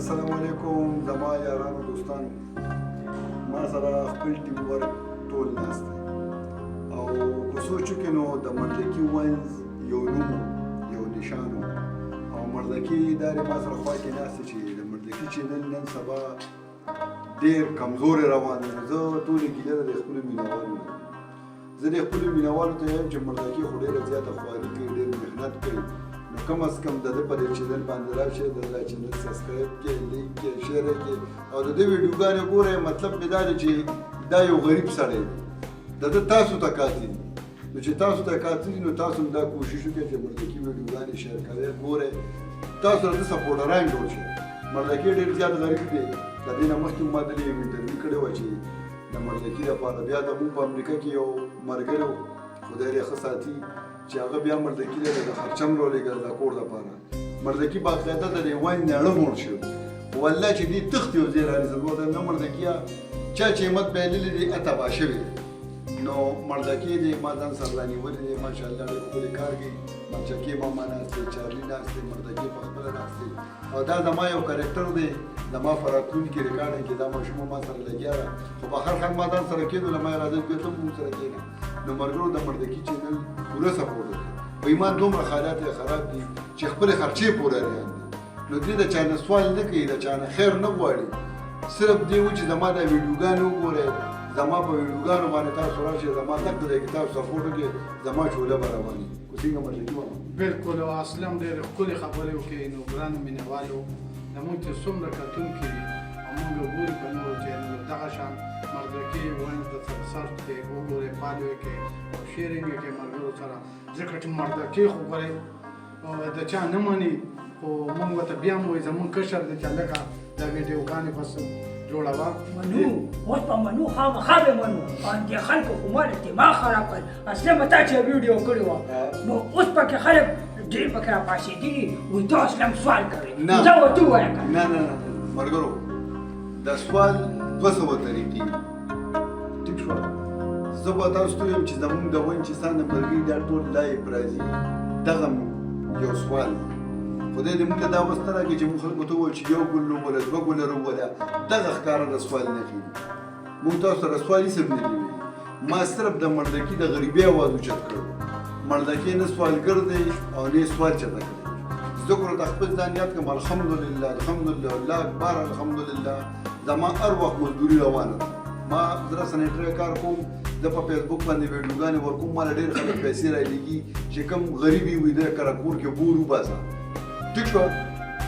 السلام علیکم زما یارانو دوستان ما سره خپل ټیم ورک ټول ناست دی او که سوچو کې نو د مردکي ونز یو نوم یو نشان او مردکي دارې ما سره خوا کې ناست چې د مردکي چینل نن سبا ډېر کمزورې روان دی. زه ټولې ګیله د خپلو مینهوالو زه د خپلو مینهوالو ته وایم چې مردکي خو ډېره زیاته خواري کوي، ډېر محنت کوي، نو کم از کم د ده په دې چینل باندې راشئ، د دا چینل سبسکرایب کړئ، لیک کړئ، شیر یې کړئ او د دې ویډیوګانې ګورئ. مطلب مې دا دی چې دا یو غریب سړی دی، د ده تاسو ته کاتي دي، نو چې تاسو ته کاتي دي نو تاسو هم دا کوشش وکړئ چې مردکي ویډیوګانې شیر کوئ، ګورئ، تاسو د ده سپورټران جوړ شئ. مردکي ډېر زیات غریب دی. د دې نه مخکې ما د دې یو انټرویو کړې وه چې د مردکي لپاره بیا زموږ په امریکا کې یو ملګری و، خدای دې ښه ساتي، چې هغه بیا مردکي له د خرچم راولېږل د کور دپاره. مردکي باقاعده د دې وین نړه موړ شو، والله چې دې تښتي او ځای رانیسل وته نه مردکیه چا چې همت بایللی دی تباه شوی دی. نو مردکي دی ما ځان سره رانیولی دی، ماشاءالله ډېر ښکلی کار کوي. مرچکي ماما ناست دی، چارلي ناست دی، مردکي پخپله ناست دی او دا زما یو کرکټر دی. زما په راتلونکي ریکارډینګ کې دا ماشومه ما سره لګیا ده، خو په هر حال ما ځان سره کېدو له ما یې راځئ بیا ته مونږ سره کېنه. نو ملګرو د مردکي چینل پوره سپورټ وکړئ. په ایمان دومره حالات یې خراب دي چې خپلې خرچې پوره ریان دي. نو دې د چا نه سوال نه کوي، د چا نه خیر نه غواړي، صرف دې و چې زما دا ویډیوګانې وګورئ، زما په ویډیوګانو باندې تاسو راشئ، زما تک د کتاب سپورټ وکړئ، زما چوله به رواني. خو څنګه مردکي ماما بالکل او اصلا ډېرې ښکلې خبرې وکړې. نو ګرانو مینهوالو زموږ چې څومره کتونکي دي او موږ ګوري په نورو چینلو دغه شان مردکي وینز د سره سرچ کړئ، وګورئ، فالو یې کړئ او شیرینګ یې کړئ ملګرو سره، ځکه چې مردکي خو ګورئ د چا نه مني، خو موږ ورته بیا هم وایي زموږ کشر دی چې هلکه دا ویډیوګانې بس جوړوه. منو اوس په منو خامخا به منو، دې خلکو خو ما دماغ خراب کړ. اصلا به تا چې ویډیو کړې وه نو اوس پکې خلک ډېر پکې راپاڅېدلي وایي ته اصلا سوال کوې، دا ورته ووایه که نه نه نه ملګرو دا سوال 200 طریقې ټیک شوه. زه به تاسو ته ویم چې زموږ د ون چې ستا نمبرګي دا ټول لایف راځي، دغه یو سوال دی. خدای دې موږ ته دا وسته راکړي چې موږ خلکو ته ووایو چې یو ګل ووله، دوه ګله ووله، دغه ښکاره د سوال نه کېږي. موږ تاسو سره سوال هېڅ هم نه دي ویلي. ما صرف د مردکي د غریبۍ اواز اوچت کړی. مردکي نه سوالګر دی او نه یې سوال چته کړی. زه خو د خپل ځان یاد کړم الحمدلله الحمدلله الله اکبر الحمدلله. زما هر وخت مزدوري روانه ده. ما زه سنیټري کار کوم، زه په فیسبوک باندې ویډیوګانې ورکوم، ماله ډېر خلک پیسې رالېږي چې کوم غریب وي دی کره کور کې بور وباسه. ټیک شوه،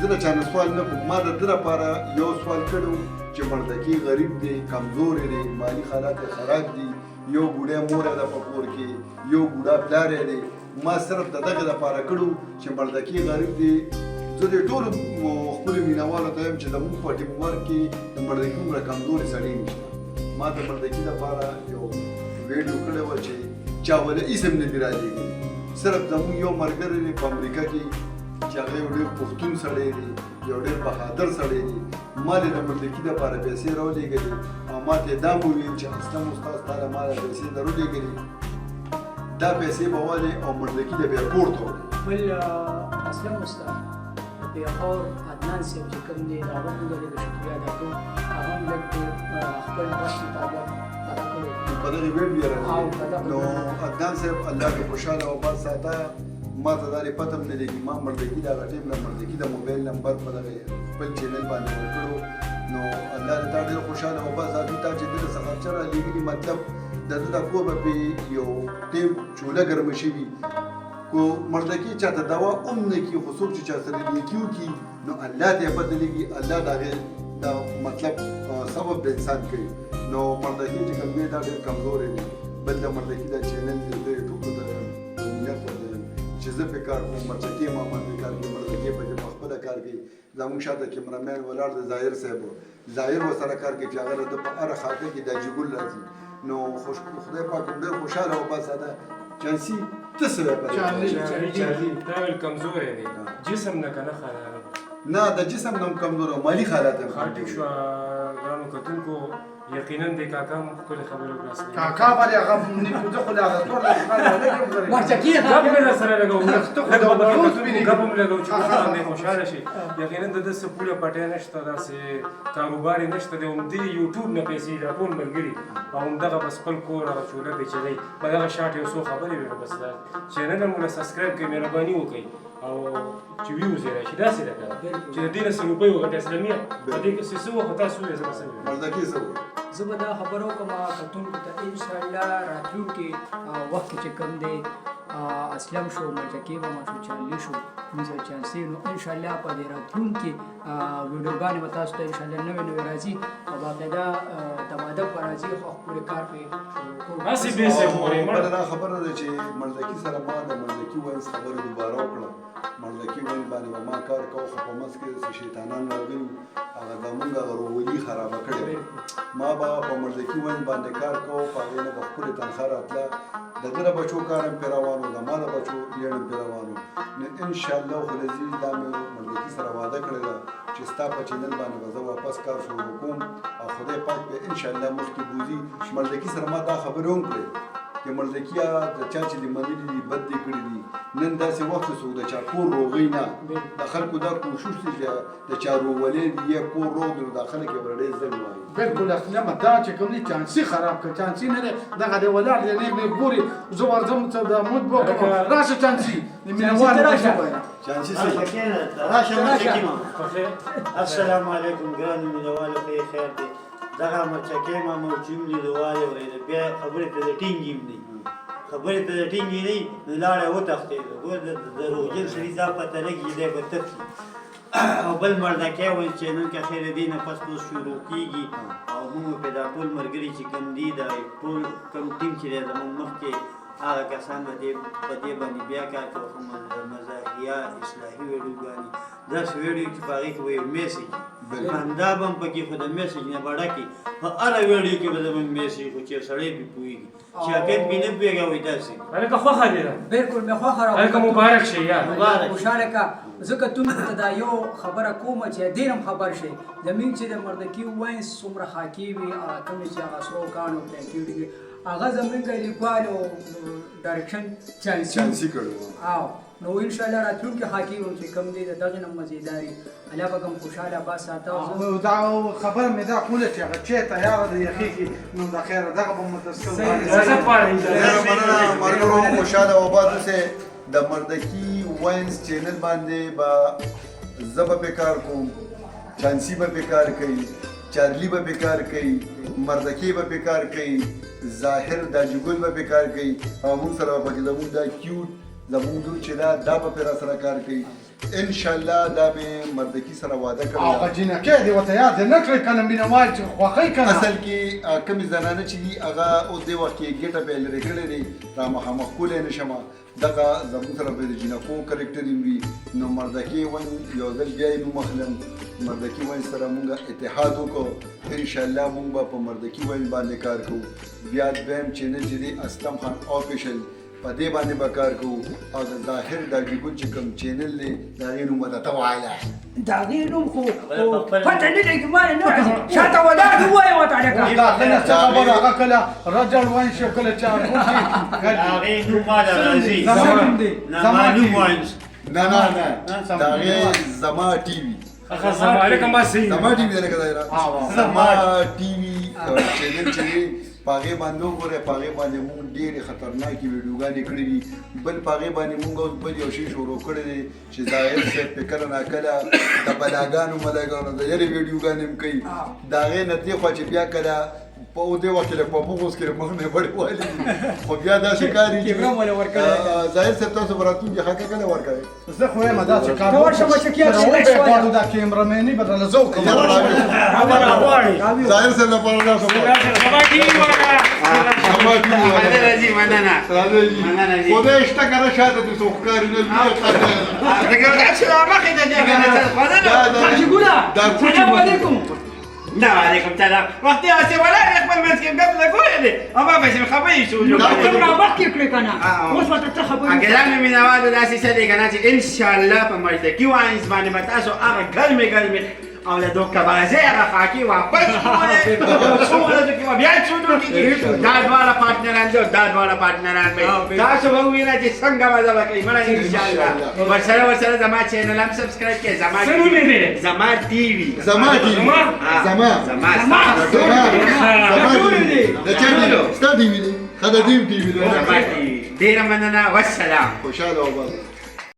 زه د چا نه سوال نه کوم. ما د ده لپاره یو سوال کړی و چې مردکي غریب دی، کمزوری دی، مالي حالات یې خراب دي، یو بوډۍ مور یې ده په کور کې، یو بوډا پلار یې دی. ما صرف د دغه لپاره کړو چې مردکي غریب دی. زه د ټولو خپلو مینهوالو ته وایم چې زموږ په ټیم ورک کې د مردکي دومره کمزوري سړی نشته. ما د مردکي لپاره یو ویډیو کړی وه چې چا ولې هېڅ هم نه دي رالېږلي. صرف زموږ یو ملګری دی په امریکا کې چې هغه یو ډېر پښتون سړی دی، یو ډېر بهادر سړی دی. ما دې د مردکي دپاره پیسې راولېږلې او ما ته یې دا مو ویل چې اصلا استاد ستا له ما له پیسې درولېږلې، دا پیسې به والې او مردکي د بیا پورته وړې. بل اصلا استاد پیغور عدنان صاحب چې کوم دی د هغه موږ لږ شکریه ادا کوو. هغه هم لږ خپل وس مطابق هغه کړی په دغې ویډیو یې راځي. نو عدنان صاحب الله دې خوشحاله او باد ساته. ما ته دا پته هم نه لګي، ما مردکي د هغه ټیم نه مردکي د موبایل نمبر په دغه خپل چینل باندې ورکړو. نو الله دې تا ډېر خوشحاله او باد ساتي. تا چې ده څه خرچه رالېږلي، مطلب د ده د کور به پرې یو ټیم چوله ګرمه شوي، کو مردکي چاته دوا هم نه کي، خو څوک چې چا سره نیکي وکړي نو الله ته یې بدلېږي، الله د هغې دا مطلب سبب د انسان کوي. نو مردکي چې کوم دی دا ډېر کمزوری دی. بل د مردکي دا چینل دی د ټولو د ملت ورته چې زه پې کار کوم، مرچکي ماما پې کار کوي، مردکي پکې په خپله کار کوي. زموږ شاته کیمرامین ولاړ دی ظاهر صاحب، ظاهر ورسره کار کوي چې هغه د په هره خاطر کې دا جګول راځي. نو خدای پاک ډېر خوشحاله او بس ساده. چانسي ته څه وایې؟ چارلي دا ویل کمزوری دی، جسم نه که نه خراب نه د جسم نه هم کمزور او مالي حالات هم ښه ټیک شوه ګرانو کتونکو یقینا د کاکا هم ښکلې خبرې وکړاستې کاکا باندې هغه نیکو زه خو له هغه ټول مرچکي ګپ مې در سره لګوو ته خو د بلوز وینې. ګپ هم لګوو چې اوس باندې خوشحاله شي یقینا د ده څه پوله پټی نشته داسې کاروبار یې نشته د همدې یوټیوب نه پیسې دا ټول ملګري او همدغه بس خپل کور هغه چوله پیچلی په دغه شاټ یو څو خبرې وې نو بس دا چینل هم له سبسکرایب کړئ مهرباني وکړئ او چې ویوز یې راشي داسې ده که چې د دې نه 100 روپۍ وګټي اسلامیه په دې کې څه وخت تاسو ووایئ زه به څه ووایم مردکي څه وایي زه به دا خبره وکړم کتونکو ته انشاءالله راتلونکي وخت کې چې کوم دی اسلم شو مرچکي به مو شو چارلي شو موږ چانسي نو انشاءالله په دې راتلونکي ویډیوګانې به تاسو ته انشاءالله نوې نوې راځي او باقاعده دمادم به راځي خو خپل کار پرې هسې بیسې وګورئ بله دا خبره ده چې مردکي سره ما د مردکي وینز خبره دوباره وکړه مردکي وینز باندې به ما کار کوو خو په منځ کې څه شیطانان راغلي هغه زمونږ هغه روولي خرابه کړې ما به په مردکي وینز باندې کار کوو په هغې نه به ښکلې تنخوا راتله د ده د بچو کار هم پرې روان و زما د بچو لیړ هم پرې روان و نو انشاءالله خو العزیز دا مې مردکي سره وعده کړې ده چې ستا په چینل باندې به زه واپس کار شروع کوم او خدای پاک به انشاءالله مخکې بوځي مردکي سره ما دا خبرې هم کړې چې مردکیه د چا چې دې منلي دي بد دې کړي دي نن داسې وخت څوک د چا کور روغی نه د خلکو دا کوشش دی چې د چا روولې دي یا کور روغ دی نو دا خلک یې ورډې زل وایي بالکل اصلا دا چې کوم دي چانسي خراب کړ چانسي نه دی دغه دی ولاړ دی نه ګوري زه ورځم ته د مود بوکم راشه چانسي مینوال راشه چانسي څه راشه مرچکي ما السلام علیکم ګران مینوالو په خیر دی دغه مرچکي ما موجود لیدواله ورېده بیا خبرې ته د ټینګیم نه خبرې ته د ټینګې نه نو لاړه وتښتېده ګور د روغجن سړي دا پته لګي دی به تښتي او بل مردکۍ وایي چې نن که خیر دې نه پس اوس شروع کېږي او موږ پرې دا ټول ملګري چې کوم دي دا ټول کوم ټیم چې دی زموږ مخکې هغه کسان په دې باندې بیا کار کوي مزاحیه اصلاحي ویډیوګانې داسې ویډیو چې په هغې کې به یو میسج خندا به هم پکې خو د میسج نه به ډکې په هره ویډیو کې به زموږ میسج خو چې سړی پرې پوهېږي چې حقیقت پرې نه پوهېږي وایي داسې هلکه خوښه دې ده بالکل مې خوښه راوړه هلکه مبارک شي یار خوشحاله کا ځکه تونکو ته دا یو خبره کومه چې دین هم خبر شي زمونږ چې د مردکي وینز څومره خاکې وي کومې چې هغه سرو کاڼو پلانکېټ وي هغه زمونږ لیکوال او ډایرکشن چانسي کړو او نو انشاءالله راتلونکي خاکې هم چې کوم دی د دغې نه مزیداري الله به کوم خوشحاله با ساته دا خبره مې دا کوله چې هغه چې تیاره ده یخې کې نو د خیره دغه به مو تسکل اجازه غواړئ مننه ملګرو خوشحاله او آباد اوسئ د مردکي وینز چینل باندې به زه به پې کار کوم چانسي به پې کار کوي چارلي به پې کار کوي مردکي به پې کار کوي ظاهر داجګل به پې کار کوي او موږ سره به پکې زموږ دا کیوټ زموږ لور چې دا به پې را سره کار کوي انشاءالله دا مې مردکي سره وعده کړې هغه جینکۍ دې ورته یاد نه کړئ که نه مینهوال چې خوښوي که نه اصل کې کومې زنانه چې دي هغه اوس دې وخت کې ګټه پې لرې کړې دی را مخامخ کولی نه شمه دغه زموږ سره به د جینکو کرکټر وي نو مردکي ون یو ځل بیا یې نوم اخلم مردکي ون سره مونږ اتحاد وکړو انشاءالله مونږ به په مردکي ون باندې کار کوو بیا دویم چینل چې دی اسلم خان آفیشل په دې باندې به کار کوو او د ظاهر داجګل چې کوم چینل دی د هغې نوم به درته ووایله د هغې نوم خو پته نه لګي ما نه راځي شاته ولاړ ووایه ورته هلکه څه خبره هغه کله رجل وینز شو کله چارګوټي هغې نوم ماله راځي زما نوم وینز نه د هغې زما ټي وي هلکه ما صحیح زما ټي وي دی لکه دایره زما ټي وي چینل چې دی په هغې باندې وګورئ په هغې باندې مونږ ډېرې خطرناکې ویډیوګانې کړې دي بل په هغې باندې مونږ اوس بل یو شی شروع کړی دی چې ظاهر صاحب پې کله ناکله د بلاګانو ملاګانو د یرې ویډیوګانې هم کوي د هغې نه دې خوا چې بیا کله په دې وخت کې لږ په پوغوس کې مخ مې بړې والي دي خو بیا داسې کار یې چې ظاهر صاحب تاسو به راتلونکي خاکه کله ورکوئ زه خو یم داسې کار ته ورشه مشکیات چې غواړو دا کیمرامیني به درله زه وکړم ظاهر صاحب لپاره دا زما ټیم راځي مننه خدای شته که نه شاته دې څوک ښکاري نه تاجګوله السلام علیکم نه علیکم سلام وختي اوسې ولاړ خپل منځ کې ګپ لګولې دي اما به خبرې شو ته را مخکې کړې که نه اوس ورته څه خبرې ګرانو مینهوالو داسې څه دی که نه چې انشاءالله په مجلکي واینز باندې به تاسو هغه ګرمې او له دوکهبازۍ هغه خاکي واپس کولې څو ورځو کې به بیا شروع کېږي دا دواړه پارټنران دي او دا دواړه پارټنران به تاسو به ووینئ چې څنګه مزه به کوي مړه انشاءالله ورسره زما چینل هم سبسکرایب کړئ زما ټي وي زما ډېره مننه والسلام. خوشحاله وبه